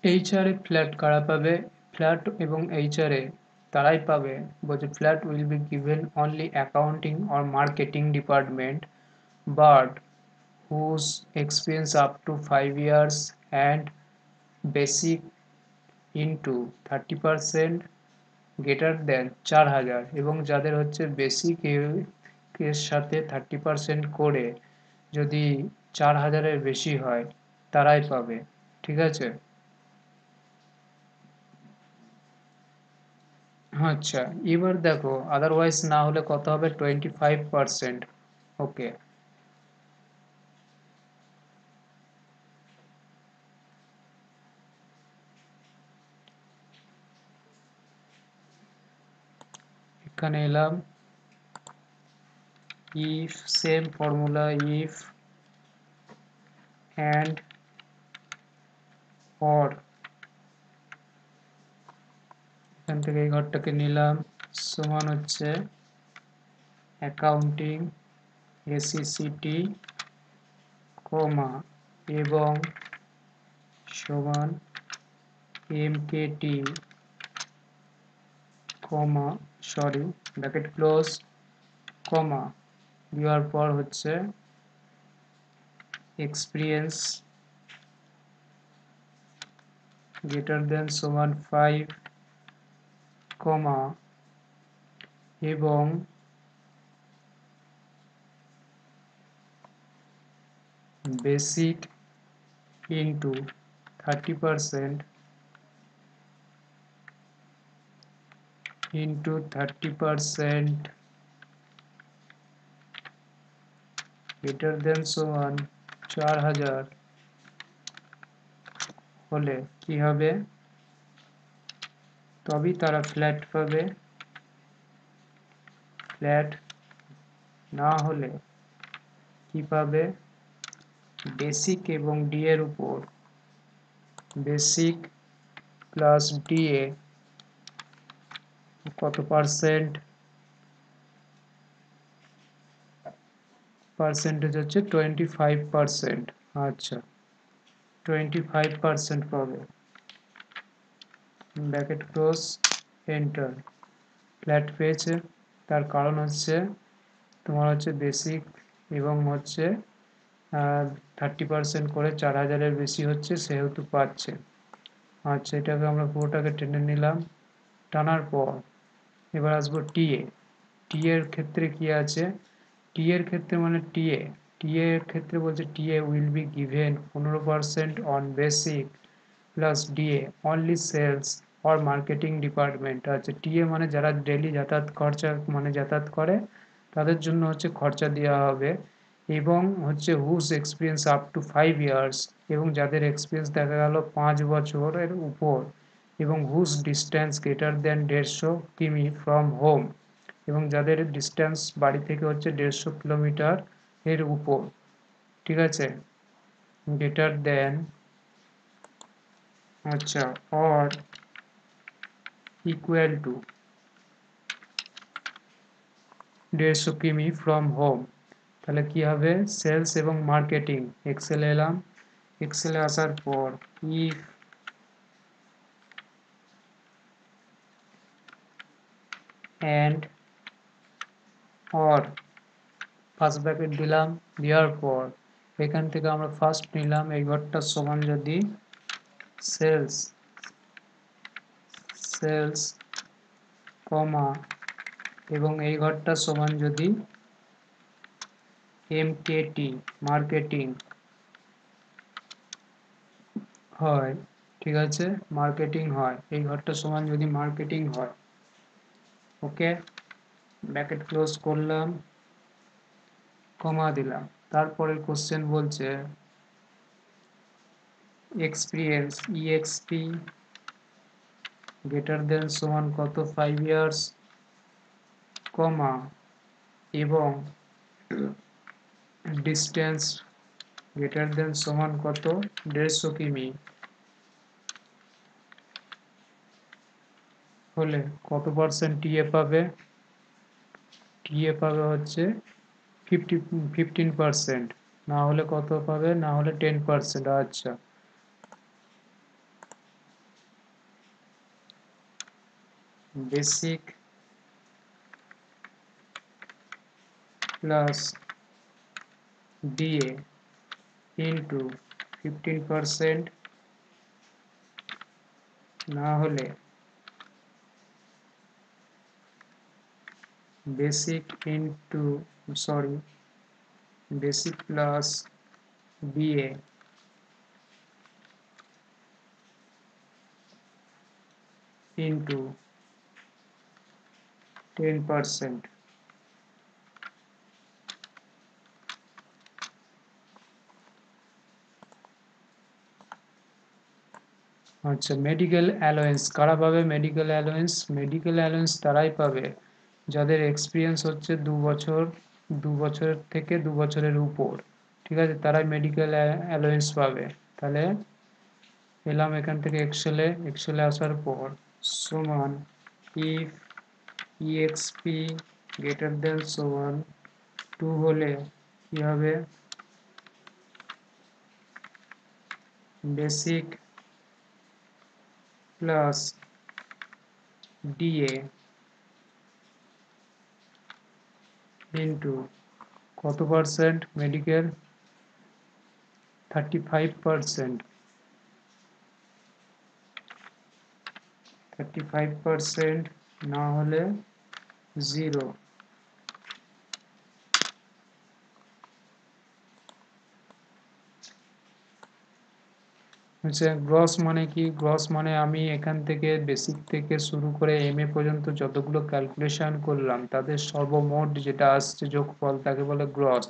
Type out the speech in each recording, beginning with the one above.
HRA flat কারা পাবে? Flat এবং এইচআরএ তারাই পাবে বলছে flat will be given only accounting or marketing department but whose experience up to 5 years and basic into 30% greater than 4,000 এবং যাদের হচ্ছে বেসিক এর সাথে 30% করে যদি 4,000-এর বেশি হয় তারাই পাবে। ঠিক আছে, আচ্ছা এবার দেখো আদারওয়াইজ না হলে কত হবে 25%। ওকে, এখানে এলাম, if same formula, if and or, এখান থেকে এই ঘরটাকে নিলাম, সমান হচ্ছে অ্যাকাউন্টিং এসিসিটি কমা এবং সমান এমকেটি কমা সরি ব্র্যাকেট ক্লোজ কমা দেওয়ার পর হচ্ছে এক্সপিরিয়েন্স গ্রেটার দেন সমান 5 কমা এবং বেসিক ইন্টু 30% ইন্টু 30% গ্রেটার দেন সমান 4,000 হলে কি হবে? তবেই তারা ফ্ল্যাট পাবে। ফ্ল্যাট না হলে কি পাবে? বেসিক এবং ডি এর উপর বেসিক প্লাস ডিএ কত পার্সেন্ট? পার্সেন্টেজ হচ্ছে 25%। আচ্ছা 25% পাবে, ব্র্যাকেট ক্লোজ এন্টার। ফ্ল্যাট পেয়েছে, তার কারণ হচ্ছে তোমার হচ্ছে বেসিক এবং হচ্ছে 30% করে 4,000-এর বেশি হচ্ছে সেহেতু পাচ্ছে। আচ্ছা এটাকে আমরা পুরোটাকে টেনে নিলাম, টানার পর এবার আসবো টিএ। টি এর ক্ষেত্রে কি আছে? টি এর ক্ষেত্রে মানে টি এর ক্ষেত্রে বলছে TA will be given 15% on basic plus DA only sales or marketing department. আছে টিএ মানে যারা ডেলি যাতায়াত খরচা মানে যাতায়াত করে তাদের জন্য হচ্ছে খরচা দেওয়া হবে এবং হচ্ছে whose experience up to 5 years এবং যাদের এক্সপিরিয়েন্স দেখা গেল 5 বছরের উপর এবং হুজ ডিস্টেন্স গ্রেটার দেন 150 কিমি ফ্রম হোম এবং যাদের ডিস্টেন্স বাড়ি থেকে হচ্ছে 150 কিলোমিটার এর উপর। ঠিক আছে, গ্রেটার দেন আচ্ছা অর ইকুয়াল টু 150 কিমি ফ্রম হোম। তাহলে কি হবে? সেলস এবং মার্কেটিং। এক্সেলে এলাম, এক্সেলে আসার পর if and or first bracket দিলাম, দেওয়ার পর এখান থেকে আমরা ফার্স্ট নিলাম এই ঘরটা সমান যদি সেলস সেলস কমা এবং এই ঘরটা সমান যদি এমকেটি মার্কেটিং হয়। ঠিক আছে, মার্কেটিং হয়, এই ঘরটা সমান যদি মার্কেটিং হয়। ওকে, ব্র্যাকেট ক্লোজ করলাম, কমা দিলাম। তারপরের কোশ্চেন বলছে এক্সপিরিয়েন্স ইএক্সপি গ্রেটার দেন সমান কত 5 years কমা এবং ডিস্টেন্স গ্রেটার দেন সমান কত 150 কিমি হলে কত পার্সেন্ট টিএ পাবে? টিএ পাবে হচ্ছে 15%, না হলে কত পাবে? না হলে 10%। আচ্ছা বেসিক প্লাস ডিএ ইন্টু 15%, না হলে বেসিক প্লাস বিএ ইন্টু 10%। আচ্ছা, মেডিকেল অ্যালোয়েন্স কারা পাবে? মেডিকেল অ্যালোয়েন্স তারাই পাবে যাদের এক্সপিরিয়েন্স হচ্ছে 2 বছর থেকে 2 বছরের উপর, ঠিক আছে, তারাই মেডিকেল অ্যালোয়েন্স পাবে। তাহলে এলাম এখান থেকে এক্সেলে আসার পর সমান ইফ ইএক্সপি গ্রেটার দেন সমান 2 হলে কি হবে? বেসিক প্লাস ডিএ ইন্টু কত পার্সেন্ট? মেডিকেল 35%, 35% না হলে 0। আচ্ছা, গ্রস মানে কি? গ্রস মানে আমি এখান থেকে বেসিক থেকে শুরু করে এমএ পর্যন্ত যতগুলো ক্যালকুলেশন করলাম তাদের সর্বমোট যেটা আসছে যোগফল তাকে বলে গ্রস।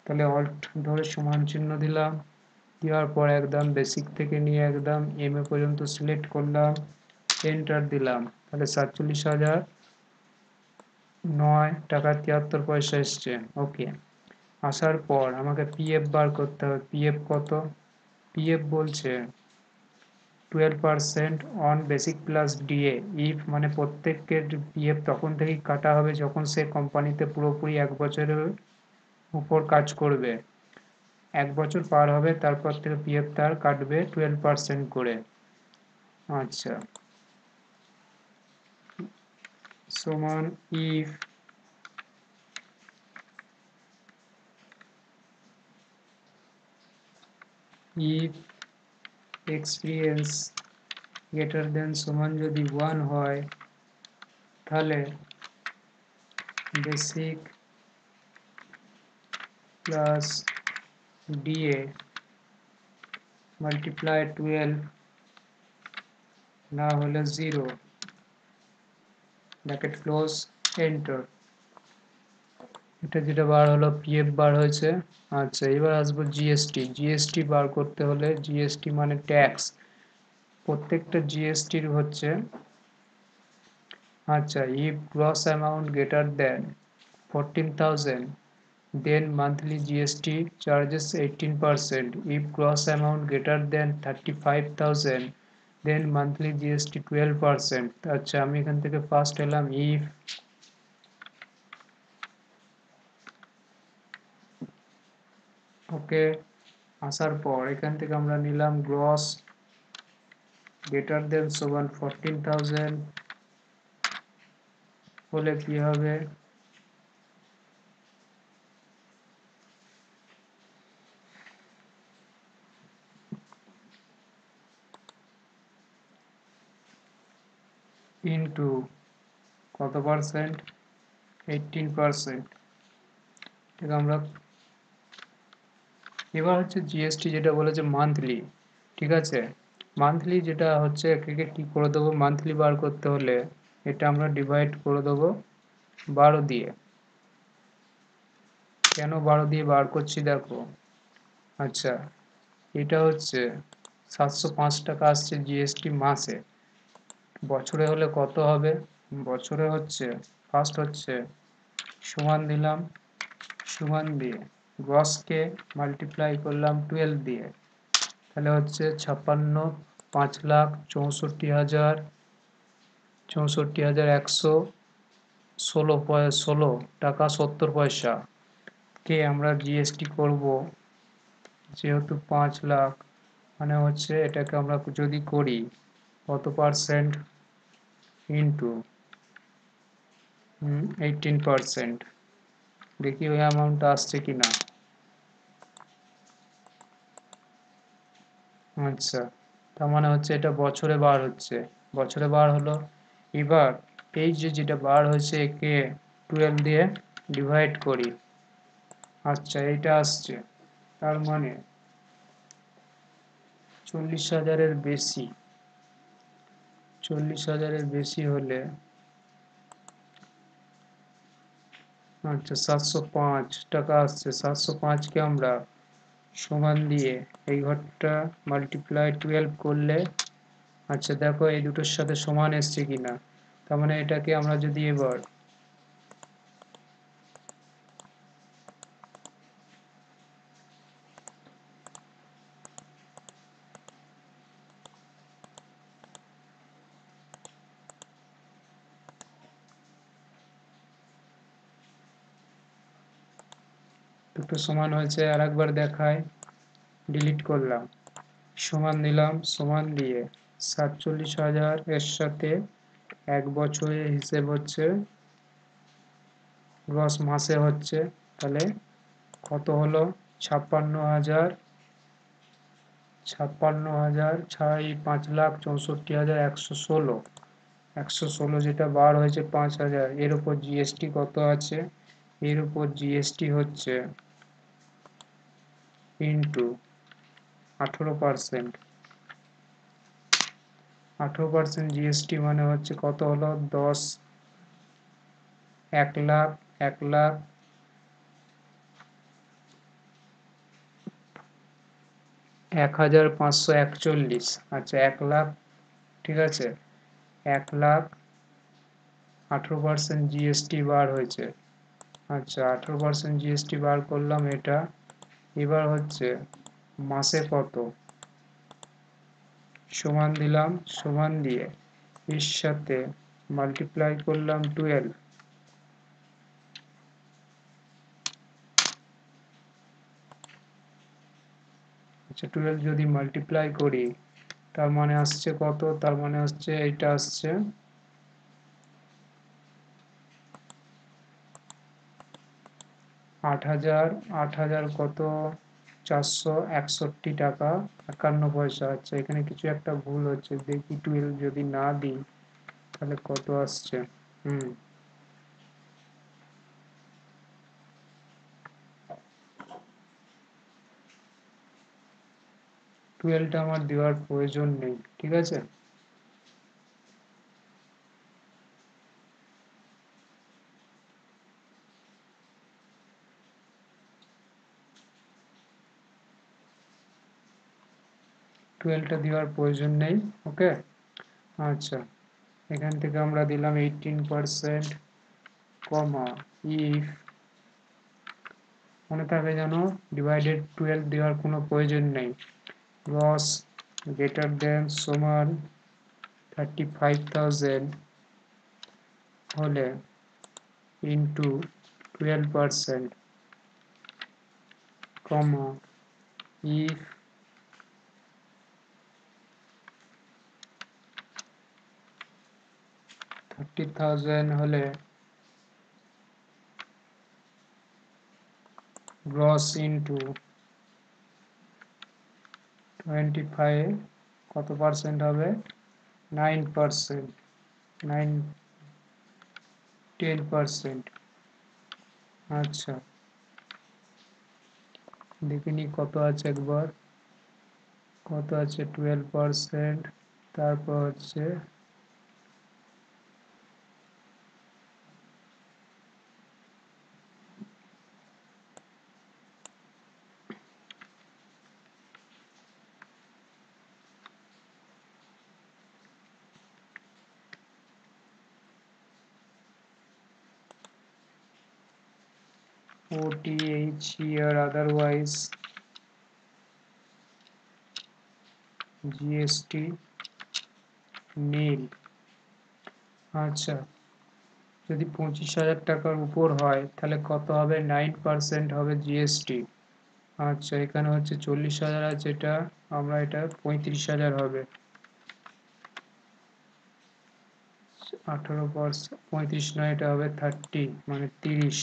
তাহলে অল্ট ধরে সমান চিহ্ন দিলাম, দেওয়ার পর একদম বেসিক থেকে নিয়ে একদম এমএ পর্যন্ত সিলেক্ট করলাম, এন্টার দিলাম। তাহলে 47,009 টাকা 73 পয়সা এসছে। ওকে, আসার পর আমাকে পিএফ বার করতে হবে। পিএফ কত? পিএফ বলছে 12% on basic plus DA. If মানে প্রত্যেকের পিএফ তখন থেকেই কাটা হবে যখন সে কোম্পানিতে পুরোপুরি 1 বছরের উপর কাজ করবে। 1 বছর পার হবে তারপর থেকে পিএফ তার কাটবে 12% করে। আচ্ছা, সমান ইফ এক্সপিরিয়েন্স গ্রেটার দেন সমান যদি 1 হয় তাহলে বেসিক প্লাস ডিএ মাল্টিপ্লাই 12 না হলে 0, ব্র্যাকেট ক্লোজ, এন্টার। এটা যেটা বার হলো পিএফ বার হয়েছে। আচ্ছা, এবার আসবো জিএসটি বার করতে হলে জিএসটি মানে ট্যাক্স। প্রত্যেকটা জিএসটির হচ্ছে, আচ্ছা, if gross amount greater than 14,000 then monthly GST charges 18%. If gross amount greater than 35,000 then monthly GST 12%. আচ্ছা, আমি এখান থেকে ফার্স্ট এলাম ইফ ওকে। আসার পর এখান থেকে আমরা নিলাম গ্রস গ্রেটার দেন সমান 14,000 হলে কি হবে? ইন্টু কত পার্সেন্ট? 18%। এটা আমরা এবার হচ্ছে জিএসটি যেটা বলেছে মান্থলি, ঠিক আছে, মান্থলি যেটা হচ্ছে একে কি করে দেবো? মান্থলি বার করতে হলে এটা আমরা ডিভাইড করে দেবো 12 দিয়ে। কেন 12 দিয়ে বার করছি দেখো। আচ্ছা, এটা হচ্ছে 705 টাকা আসছে জিএসটি মাসে। বছরে হলে কত হবে? বছরে হচ্ছে ফার্স্ট হচ্ছে সমান দিলাম, সমান দিয়ে গ্রসকে মাল্টিপ্লাই করলাম 12 দিয়ে। তাহলে হচ্ছে 56,64,116 টাকা 70 পয়সা কে আমরা জিএসটি করব। যেহেতু 5 লাখ মানে হচ্ছে এটাকে আমরা যদি করি কত পার্সেন্ট? ইন্টু 18%। দেখি ওই অ্যামাউন্টটা আসছে কিনা। আচ্ছা, তার মানে হচ্ছে এটা বছরে বার হচ্ছে, বছরে বার হলো। এবার এই যে যেটা বার হয়েছে একে 12 দিয়ে ডিভাইড করি। আচ্ছা, এইটা আসছে, তার মানে 40,000-এর বেশি, 40,000-এর বেশি হলে আচ্ছা 705 টাকা আসছে। 705-কে আমরা সমান দিয়ে এই ঘরটা মাল্টিপ্লাই 12 করলে, আচ্ছা দেখো এই দুটোর সাথে সমান এসছে কিনা। তার মানে এটাকে আমরা যদি এবার দুটো সমান হয়েছে আর একবার দেখায়, ডিলিট করলাম, সমান দিলাম, সমান দিয়ে 47,000 এর সাথে এক বছরের হিসেব হচ্ছে, গ্রস মাসে হচ্ছে, তাহলে কত হলো 56,000, 5,64,116, 116 যেটা বার হয়েছে 5,000, এর উপর জিএসটি কত আছে, এর উপর জিএসটি হচ্ছে ইন্টু 18%। 18% জিএসটি মানে হচ্ছে কত হলো 10, 1,00,000, 1,00,000, 1,541। আচ্ছা 1,00,000, ঠিক আছে, 1,00,000, 18% জিএসটি বার হয়েছে। আচ্ছা 18% জিএসটি বার করলাম এটা। এবার হচ্ছে মাসে কত, সমান দিলাম, সমান দিয়ে এর সাথে মাল্টিপ্লাই করলাম 12। আচ্ছা 12 যদি মাল্টিপ্লাই করি তার মানে আসছে কত, তার মানে হচ্ছে এটা আসছে 8,000, 8,000 কত 461 টাকা 51 পয়সা। আচ্ছা এখানে কিছু একটা ভুল হচ্ছে, দেখি 12 যদি না দিই তাহলে কত আসছে। 12টা আমার দেওয়ার প্রয়োজন নেই, ঠিক আছে। 12টা দেওয়ার প্রয়োজন নেই, ওকে। আচ্ছা এখান থেকে আমরা দিলাম 18%, কমা ইফ, মনে থাকে যেন ডিভাইডেড 12 দেওয়ার কোনো প্রয়োজন নেই, গ্রস গ্রেটার দেন সমান 35,000 হলে ইন্টু 12%, কমা ইফ 30,000 হলে গ্রস ইন্টু 25 কত পার্সেন্ট হবে, 9%, 9, 10%। আচ্ছা দেখিনি কত আছে একবার, কত আছে 12%, তারপর হচ্ছে OTH year, otherwise GST নীল। আচ্ছা যদি 25,000 টাকার উপর হয় তাহলে কত হবে, 9% হবে জিএসটি। আচ্ছা এখানে হচ্ছে 40,000 আছে, এটা আমরা এটা 35,000 হবে। 18% 35 নয়, এটা হবে 30 মানে 30।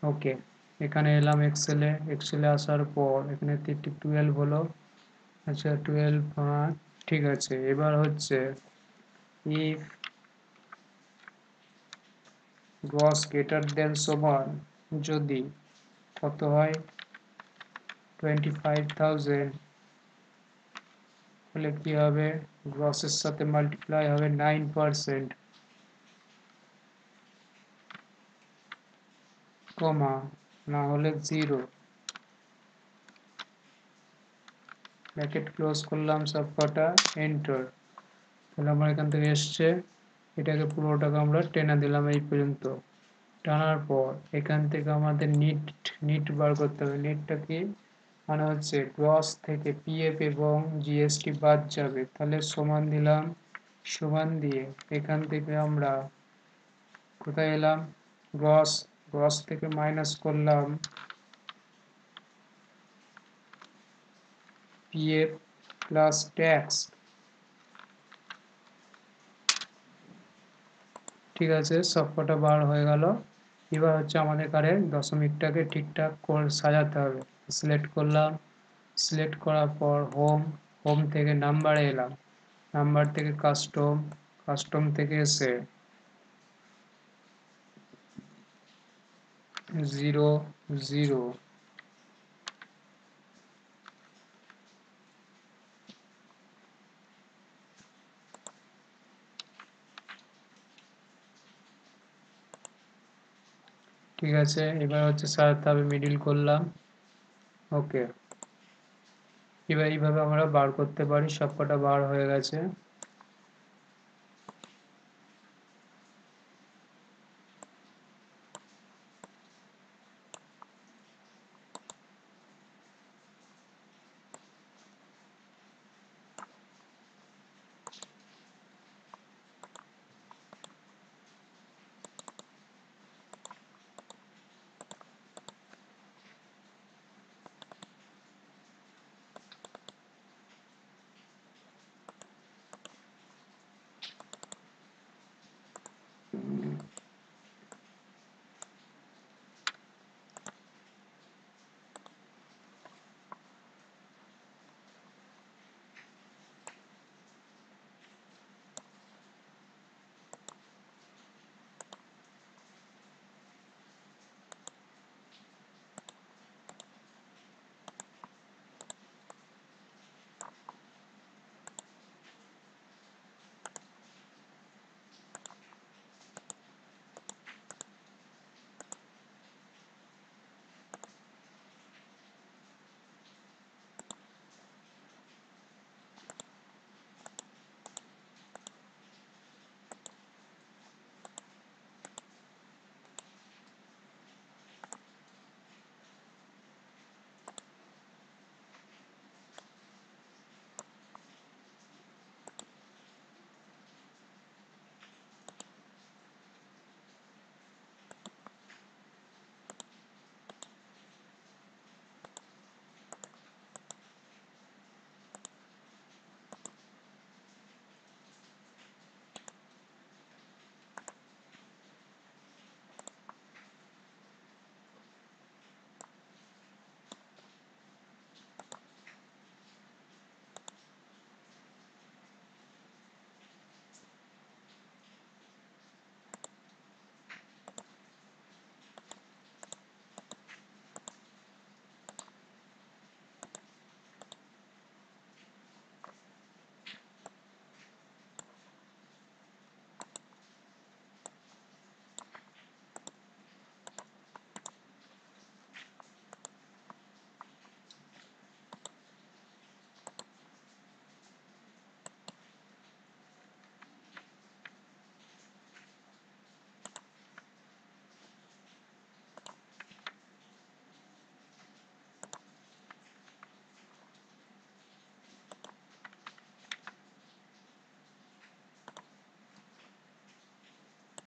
ওকে, এখানে এলাম এক্সেলে আসার পর এখানে 12 হলো। আচ্ছা 12 ঠিক আছে। এবার হচ্ছে ইফ গ্রস গ্রেটার দেন সমান, যদি কত হয় 25,000, তাহলে কি হবে, গ্রসের সাথে মাল্টিপ্লাই হবে 9%, কমা, না হলে 0, ব্র্যাকেট ক্লোজ করলাম সব কটা, এন্টার। তাহলে আমার এখান থেকে এসছে, এটাকে পুরোটাকে আমরা টেনে দিলাম এই পর্যন্ত। টানার পর এখান থেকে আমাদের নিট বার করতে হবে। নিটটা কি মানে হচ্ছে গ্রস থেকে পিএফ এবং জিএসটি বাদ যাবে, তাহলে সমান দিলাম, সমান দিয়ে এখান থেকে আমরা কোথায় এলাম, গ্রস থেকে মাইনাস করলাম পিএফ প্লাস ট্যাক্স। ঠিক আছে, সবকটা বার হয়ে গেল। এবার হচ্ছে আমাদের কারে দশমিকটাকে ঠিকঠাক করে সাজাতে হবে। সিলেক্ট করলাম, সিলেক্ট করার পর হোম থেকে নাম্বারে এলাম, নাম্বার থেকে কাস্টম থেকে এসে 0 0, ঠিক আছে। এবার হচ্ছে সাজাতে হবে, মিডিল করলাম। ওকে, এবার এইভাবে আমরা বার করতে পারি, সবকটা বার হয়ে গেছে।